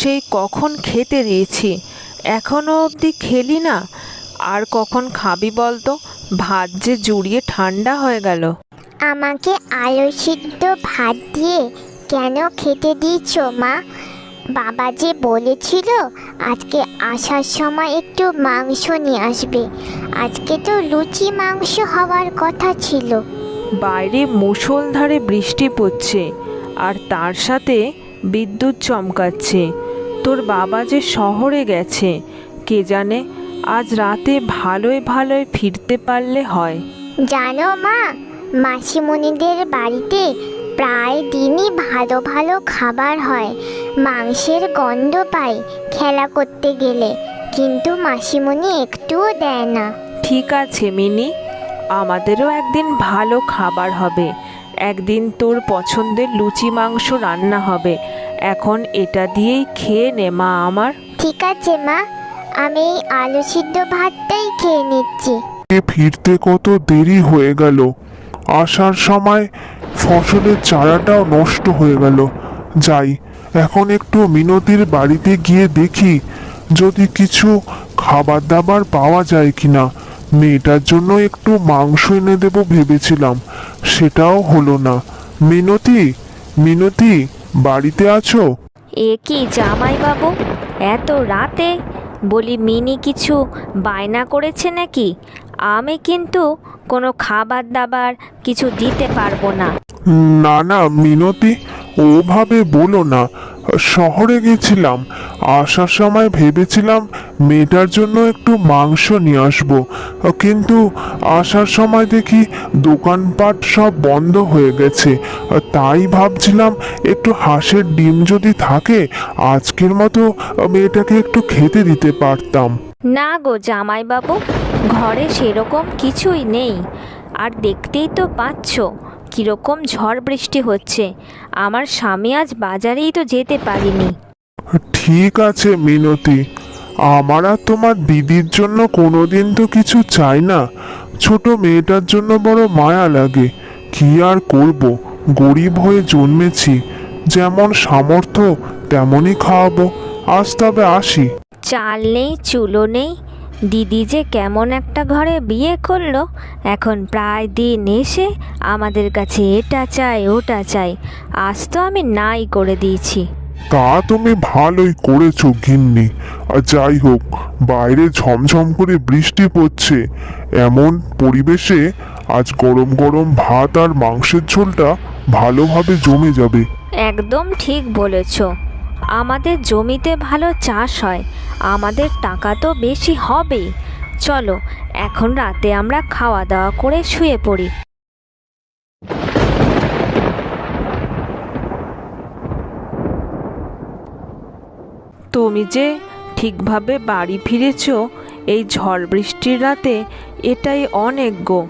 সেই কখন খেতে দিয়েছি, এখনো অবধি খেলি না। আর কখন খাবি বলতো? ভাত যে জুড়িয়ে ঠান্ডা হয়ে গেল। আমাকে আলু সিদ্ধ ভাত দিয়ে কেন খেতে দিচ্ছ মা? বাবা যে বলেছিল আজকে আসার সময় একটু মাংস নিয়ে আসবে। আজকে তো লুচি মাংস হওয়ার কথা ছিল। বাইরে মুষলধারে বৃষ্টি পড়ছে, আর তার সাথে বিদ্যুৎ চমকাচ্ছে। তোর বাবা যে শহরে গেছে, কে জানে আজ রাতে ভালোই ভালোই ফিরতে পারলে হয়। জানো মা, মাসিমণিদের বাড়িতে প্রায় দিনই ভালো ভালো খাবার হয়। মাংসের গন্ধ পাই খেলা করতে গেলে, কিন্তু মাসিমণি একটুও দেয় না। ঠিক আছে মিনি, আমাদেরও একদিন ভালো খাবার হবে। একদিন তোর পছন্দের লুচি মাংস রান্না হবে। এখন এটা দিয়েই খেয়ে নে মা আমার। ঠিক আছে মা, আমি এই আলু সিদ্ধ ভাতটাই খেয়ে নিচ্ছি। ফিরতে কত দেরি হয়ে গেল। আসার সময় ফসলের চারাটাও নষ্ট হয়ে গেল। যাই, এখন একটু মিনতির বাড়িতে গিয়ে দেখি যদি কিছু খাবার দাবার পাওয়া যায় কিনা। মেয়েটার জন্য একটু মাংস এনে দেবো ভেবেছিলাম, সেটাও হলো না। মিনতি, মিনতি, বাড়িতে আছো? এ কি জামাই বাবু, এত রাতে? বলি মিনি কিছু বায়না করেছে নাকি? আমি কিন্তু কোনো খাবার দাবার কিছু দিতে পারবো না। না না মিনতি, ওভাবে বলো না। শহরে গেছিলাম, আসার সময় ভেবেছিলাম মেয়েটার জন্য একটু মাংস নিয়ে আসবো, কিন্তু আসার সময় দেখি দোকানপাট সব বন্ধ হয়ে গেছে। তাই ভাবছিলাম একটু হাঁসের ডিম যদি থাকে আজকের মতো মেয়েটাকে একটু খেতে দিতে পারতাম। না গো জামাই বাবু, ঘরে সেরকম কিছুই নেই। আর দেখতেই তো পাচ্ছ কীরকম ঝড় বৃষ্টি হচ্ছে। আমার স্বামী আজ বাজারেই তো যেতে পারিনি। ঠিক আছে মিনতি, আমার আর তোমার দিদির জন্য কোনোদিন তো কিছু চাই না। ছোট মেয়েটার জন্য বড় মায়া লাগে। কি আর করব, গরিব হয়ে জন্মেছি। যেমন সামর্থ্য তেমনই খাওয়াবো। আজ তবে আসি। চাল নেই, চুলো নেই। দিদি যে কেমন একটা ঘরে বিয়ে করলো, এখন প্রায় দিন এসে আমাদের কাছে এটা চাই ওটা চাই। আজ তো আমি নাই করে দিয়েছি। তা তুমি ভালোই করেছো গিন্নি। আর যাই হোক, বাইরে ঝমঝম করে বৃষ্টি পড়ছে, এমন পরিবেশে আজ গরম গরম ভাত আর মাংসের ঝোলটা ভালোভাবে জমে যাবে। একদম ঠিক বলেছ। আমাদের জমিতে ভালো চাষ হয়, আমাদের টাকা তো বেশি হবেই। চলো এখন রাতে আমরা খাওয়া দাওয়া করে শুয়ে পড়ি। তুমি যে ঠিকভাবে বাড়ি ফিরেছ এই ঝড় বৃষ্টির রাতে, এটাই অনেক গো।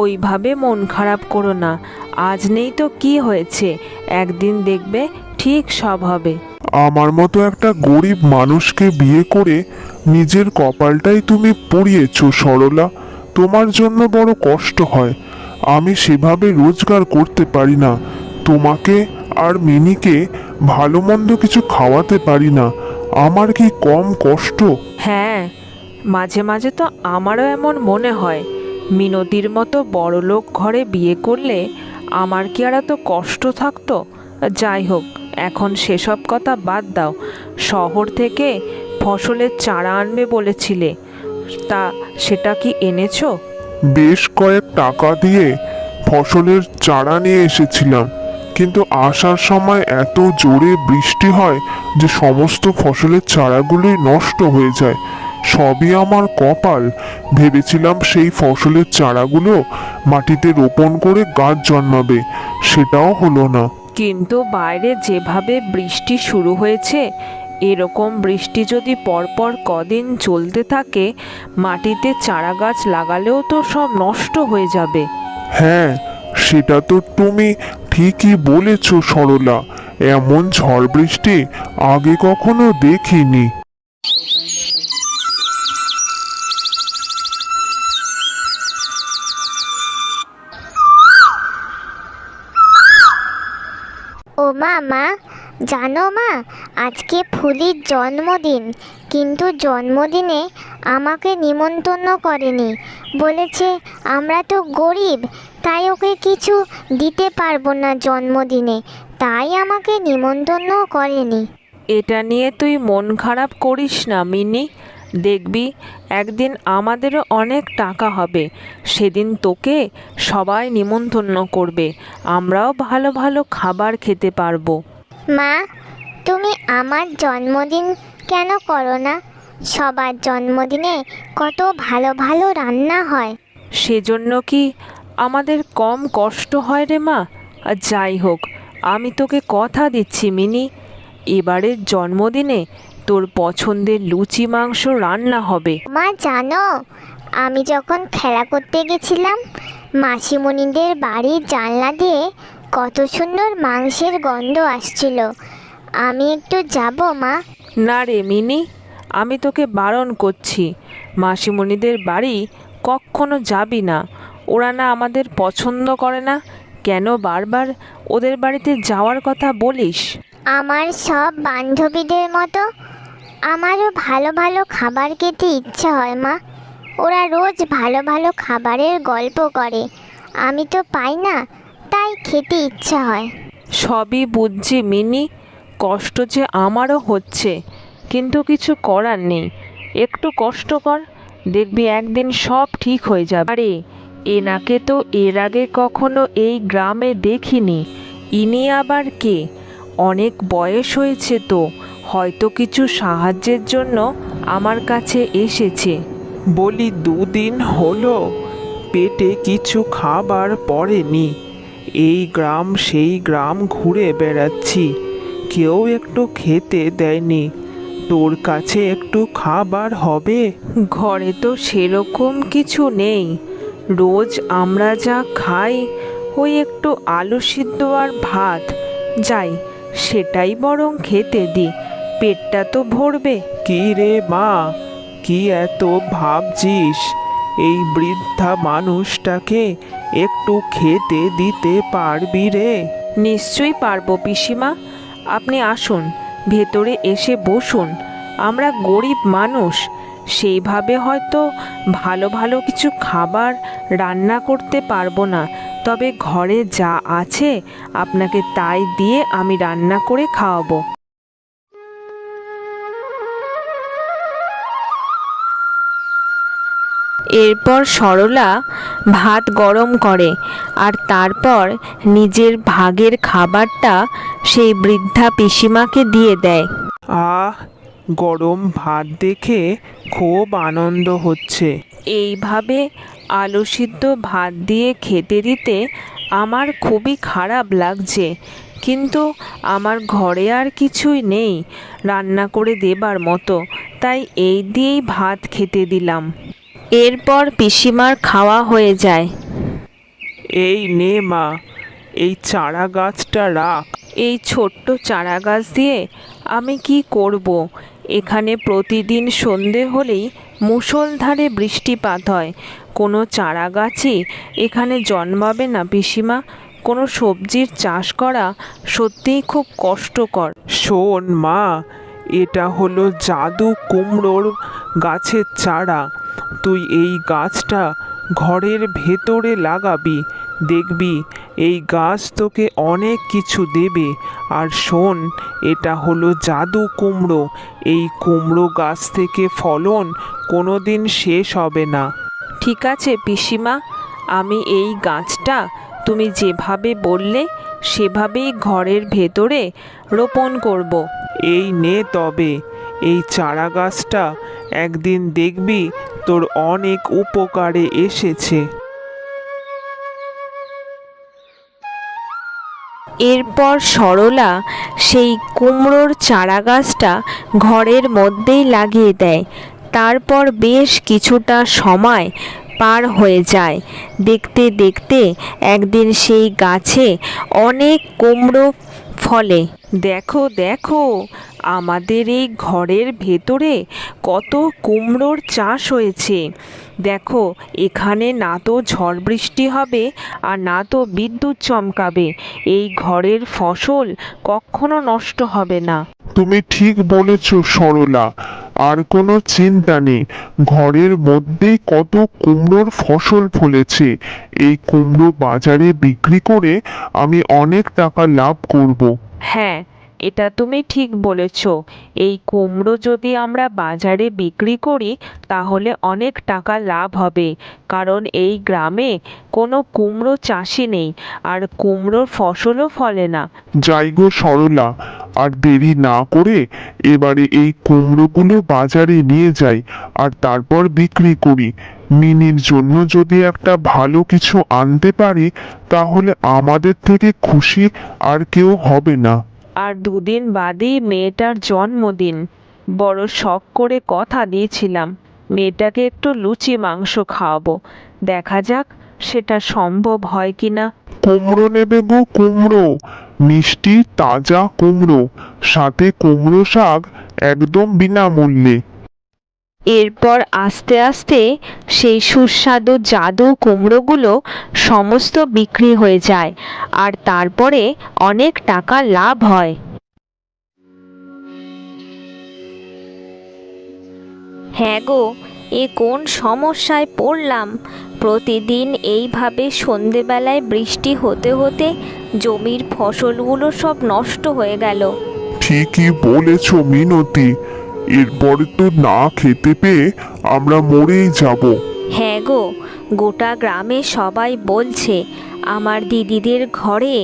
ওইভাবে মন খারাপ করো না। আজ নেই তো কি হয়েছে, একদিন দেখবে ঠিক সব হবে। আমার মতো একটা গরিব মানুষকে বিয়ে করে নিজের কপালটাই তুমি পুড়িয়েছো সরলা। তোমার জন্য বড় কষ্ট হয়। আমি সেভাবে রোজগার করতে পারি না। তোমাকে আর মিনিকে ভালো মন্দ কিছু খাওয়াতে পারি না। আমার কি কম কষ্ট? হ্যাঁ, মাঝে মাঝে তো আমারও এমন মনে হয়, মিনতির মতো বড়লোক ঘরে বিয়ে করলে আমার কি আর এত কষ্ট থাকতো। যাই হোক, এখন সেসব কথা বাদ দাও। শহর থেকে ফসলের চারা আনবে বলেছিলে, তা সেটা কি এনেছো? বেশ কয়েক টাকা দিয়ে ফসলের চারা নিয়ে এসেছিলাম, কিন্তু আসার সময় এত জোরে বৃষ্টি হয় যে সমস্ত ফসলের চারাগুলোই নষ্ট হয়ে যায়। সবই আমার কপাল। ভেবেছিলাম সেই ফসলের চারাগুলো মাটিতে রোপণ করে গাছ জন্মাবে, সেটাও হলো না। কিন্তু বাইরে যেভাবে বৃষ্টি শুরু হয়েছে, এরকম বৃষ্টি যদি পরপর কদিন চলতে থাকে, মাটিতে চারা গাছ লাগালেও তো সব নষ্ট হয়ে যাবে। হ্যাঁ, সেটা তো তুমি ঠিকই বলেছ সরলা। এমন ঝড় বৃষ্টি আগে কখনো দেখিনি। ও মা, জানো মা, আজকে ফুলির জন্মদিন, কিন্তু জন্মদিনে আমাকে নিমন্ত্রণ করেনি। বলেছে আমরা তো গরিব, তাই ওকে কিছু দিতে পারবো না জন্মদিনে, তাই আমাকে নিমন্ত্রণ করেনি। এটা নিয়ে তুই মন খারাপ করিস না মিনি, দেখবি একদিন আমাদেরও অনেক টাকা হবে, সেদিন তোকে সবাই নিমন্ত্রণ করবে, আমরাও ভালো ভালো খাবার খেতে পারবো। মা, তুমি আমার জন্মদিন কেন করো না? সবার জন্মদিনে কত ভালো ভালো রান্না হয়। সেজন্য কি আমাদের কম কষ্ট হয় রে মা? আর যাই হোক, আমি তোকে কথা দিচ্ছি মিনি, এবারের জন্মদিনে তোর পছন্দের লুচি মাংস রান্না হবে। মা জানো, আমি যখন খেলা করতে গেছিলাম, মাসিমণিদের বাড়ির জানলা দিয়ে কত সুন্দর মাংসের গন্ধ আসছিল। আমি একটু যাব মা? না রে মিনি, আমি তোকে বারণ করছি, মাসিমণিদের বাড়ি কখনো যাবি না, ওরা না আমাদের পছন্দ করে না। কেন বারবার ওদের বাড়িতে যাওয়ার কথা বলিস? আমার সব বান্ধবীদের মতো আমারও ভালো ভালো খাবার খেতে ইচ্ছা হয় মা। ওরা রোজ ভালো ভালো খাবারের গল্প করে, আমি তো পাই না, তাই খেতে ইচ্ছা হয়। সবই বুঝছি মিনি, কষ্ট যে আমারও হচ্ছে, কিন্তু কিছু করার নেই, একটু কষ্ট কর, দেখবি একদিন সব ঠিক হয়ে যাবে। আরে এনাকে তো এর আগে কখনো এই গ্রামে দেখিনি, ইনি আবার কে? অনেক বয়স হয়েছে তো, হয়তো কিছু সাহায্যের জন্য আমার কাছে এসেছে। বলি 2 দিন হলো পেটে কিছু খাবার পড়েনি, এই গ্রাম সেই গ্রাম ঘুরে বেড়াচ্ছি, কেউ একটু খেতে দেয়নি। তোর কাছে একটু খাবার হবে? ঘরে তো সেরকম কিছু নেই, রোজ আমরা যা খাই ওই একটু আলু সিদ্ধ আর ভাত, যাই সেটাই বরং খেতে দি, পেটটা তো ভরবে। কি রে মা, কি এত ভাবছিস? এই বৃদ্ধা মানুষটাকে একটু খেতে দিতে পারবি রে? নিশ্চয়ই পারবো পিসিমা, আপনি আসুন, ভেতরে এসে বসুন। আমরা গরিব মানুষ, সেইভাবে হয়তো ভালো ভালো কিছু খাবার রান্না করতে পারবো না, তবে ঘরে যা আছে আপনাকে তাই দিয়ে আমি রান্না করে খাওয়াবো। এরপর সরলা ভাত গরম করে আর তারপর নিজের ভাগের খাবারটা সেই বৃদ্ধা পিসিমাকে দিয়ে দেয়। আহ, গরম ভাত দেখে খুব আনন্দ হচ্ছে। এইভাবে আলু সিদ্ধ ভাত দিয়ে খেতে দিতে আমার খুবই খারাপ লাগছে, কিন্তু আমার ঘরে আর কিছুই নেই রান্না করে দেবার মতো, তাই এই দিয়েই ভাত খেতে দিলাম। এরপর পিসিমার খাওয়া হয়ে যায়। এই নে মা, এই চারা গাছটা রাখ। এই ছোট্ট চারা গাছ দিয়ে আমি কি করব? এখানে প্রতিদিন সন্ধে হলেই মুষলধারে বৃষ্টিপাত হয়, কোনো চারা গাছই এখানে জন্মাবে না পিসিমা। কোনো সবজির চাষ করা সত্যিই খুব কষ্টকর। শোন মা, এটা হলো জাদু কুমড়োর গাছের চারা। তুই এই গাছটা ঘরের ভেতরে লাগাবি, দেখবি এই গাছ তোকে অনেক কিছু দেবে। আর শোন, এটা হলো জাদু কুমড়ো, এই কুমড়ো গাছ থেকে ফলন কোনোদিন শেষ হবে না। ঠিক আছে পিসিমা, আমি এই গাছটা তুমি যেভাবে বললে সেভাবেই ঘরের ভেতরে রোপণ করব। এই নে তবে এই চারা গাছটা, একদিন দেখবি তোর অনেক উপকারে এসেছে। এরপর সরলা সেই কুমড়োর চারা গাছটা ঘরের মধ্যেই লাগিয়ে দেয়। তারপর বেশ কিছুটা সময় পার হয়ে যায়, দেখতে দেখতে একদিন সেই গাছে অনেক কুমড়ো ফলে। দেখো দেখো, আমাদের এই ঘরের ভেতরে কত কুমড়োর চাষ হয়েছে। দেখো, এখানে না তো ঝড় বৃষ্টি হবে আর না তো বিদ্যুৎ চমকাবে। এই ঘরের ফসল কখনো নষ্ট হবে না। তুমি ঠিক বলেছ সরলা, আর কোনো চিন্তা নেই। ঘরের মধ্যেই কত কুমড়োর ফসল ফলেছে। এই কুমড়ো বাজারে বিক্রি করে আমি অনেক টাকা লাভ করব। হ্যাঁ, এটা তুমি ঠিক বলেছ। এই কুমড়ো যদি আমরা বাজারে বিক্রি করি তাহলে অনেক টাকা লাভ হবে, কারণ এই গ্রামে কোনো কুমড়ো চাষি নেই আর কুমড়োর ফসলও ফলে না। যাই গো সরলা, আর দেরি না করে এবারে এই কুমড়োগুলো বাজারে নিয়ে যাই আর তারপর বিক্রি করি। মিনির জন্য যদি একটা ভালো কিছু আনতে পারি তাহলে আমাদের থেকে খুশি আর কেউ হবে না। আর দুদিন বাদেই মেয়েটার জন্মদিন। বড় শখ করে কথা দিয়েছিলাম মেয়েটাকে একটু লুচি মাংস খাওয়াবো। দেখা যাক সেটা সম্ভব হয় কিনা। কুমড়ো নেবে গো কুমড়ো, মিষ্টি তাজা কুমড়ো, সাথে কুমড়ো শাক একদম বিনামূল্যে। এরপর আস্তে আস্তে সেই সুস্বাদু জাদু কুমড়োগুলো সমস্ত বিক্রি হয়ে যায় আর তারপরে অনেক টাকা লাভ হয়। হ্যাঁ গো, এ কোন সমস্যায় পড়লাম! প্রতিদিন এইভাবে সন্ধেবেলায় বৃষ্টি হতে হতে জমির ফসলগুলো সব নষ্ট হয়ে গেল। ঠিকই বলেছ মিনতি, এরপরে তো না খেতে পেয়ে আমরা মরেই যাব। হ্যাঁ গো, গোটা গ্রামে সবাই বলছে আমার দিদিদের ঘরে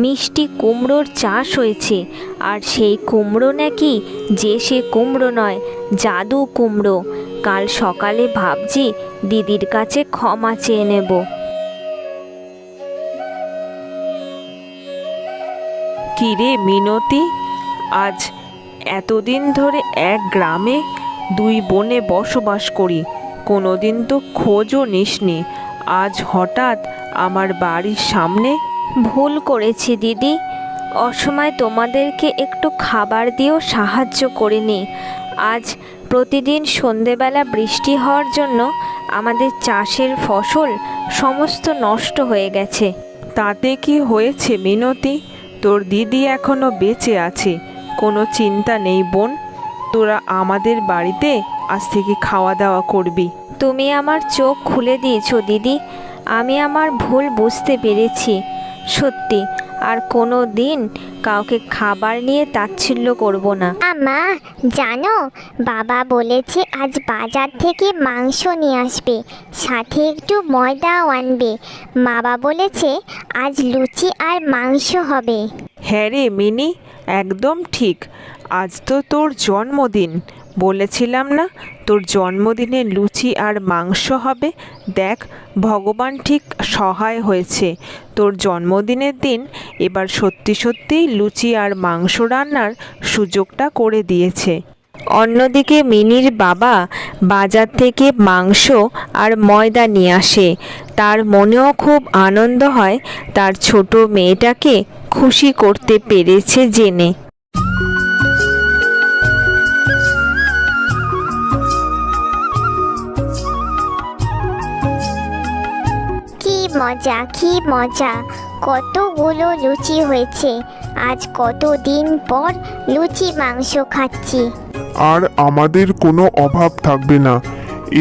মিষ্টি কুমড়োর চাষ হয়েছে, আর সেই কুমড়ো নাকি যে সে কুমড়ো নয়, জাদু কুমড়ো। কাল সকালে ভাবছি দিদির কাছে ক্ষমা চেয়ে নেব। কিরে মিনতি, আজ এতদিন ধরে এক গ্রামে দুই বোনে বসবাস করি, কোনোদিন তো খোঁজও নিসনি। আজ হঠাৎ আমার বাড়ির সামনে। ভুল করেছি দিদি, অসময় তোমাদেরকে একটু খাবার দিয়েও সাহায্য করিনি। আজ প্রতিদিন সন্ধেবেলা বৃষ্টি হওয়ার জন্য আমাদের চাষের ফসল সমস্ত নষ্ট হয়ে গেছে। তাতে কি হয়েছে মিনতি? তোর দিদি এখনো বেঁচে আছে, কোনো চিন্তা নেই বোন। তোরা আমাদের বাড়িতে আজ থেকে খাওয়া দাওয়া করবি। তুমি আমার চোখ খুলে দিয়েছো দিদি, আমি আমার ভুল বুঝতে পেরেছি। সত্যি আর কোনো দিন কাউকে খাবার নিয়ে তাচ্ছিল্য করব না। মা, জানো বাবা বলেছে আজ বাজার থেকে মাংস নিয়ে আসবে, সাথে একটু ময়দাও আনবে। বাবা বলেছে আজ লুচি আর মাংস হবে। হ্যাঁ রে মিনি, একদম ঠিক। আজ তো তোর জন্মদিন, বলেছিলাম না তোর জন্মদিনে লুচি আর মাংস হবে। দেখ, ভগবান ঠিক সহায় হয়েছে। তোর জন্মদিনের দিন এবার সত্যি সত্যিই লুচি আর মাংস রান্নার সুযোগটা করে দিয়েছে। অন্যদিকে মিনির বাবা বাজার থেকে মাংস আর ময়দা নিয়ে আসে। তার মনেও খুব আনন্দ হয় তার ছোট মেয়েটাকে খুশি করতে পেরেছে জেনে। কি মজা, কি মজা! কতগুলো লুচি হয়েছে। আজ কতদিন পর লুচি মাংস খাচ্ছি। আর আমাদের কোনো অভাব থাকবে না।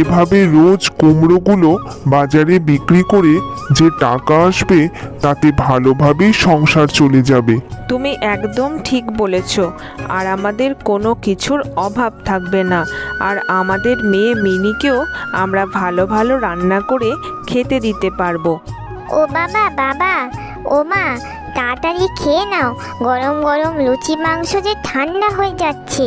এভাবে রোজ কুমড়োগুলো বাজারে বিক্রি করে যে টাকা আসবে তাতে ভালোভাবেই সংসার চলে যাবে। তুমি একদম ঠিক বলেছ। আর আমাদের কোনো কিছুর অভাব থাকবে না। আর আমাদের মেয়ে মিনিকেও আমরা ভালো ভালো রান্না করে খেতে দিতে পারবো। ও বাবা, বাবা, ও মা, তাড়াতাড়ি খেয়ে নাও। গরম গরম লুচি মাংস যে ঠান্ডা হয়ে যাচ্ছে।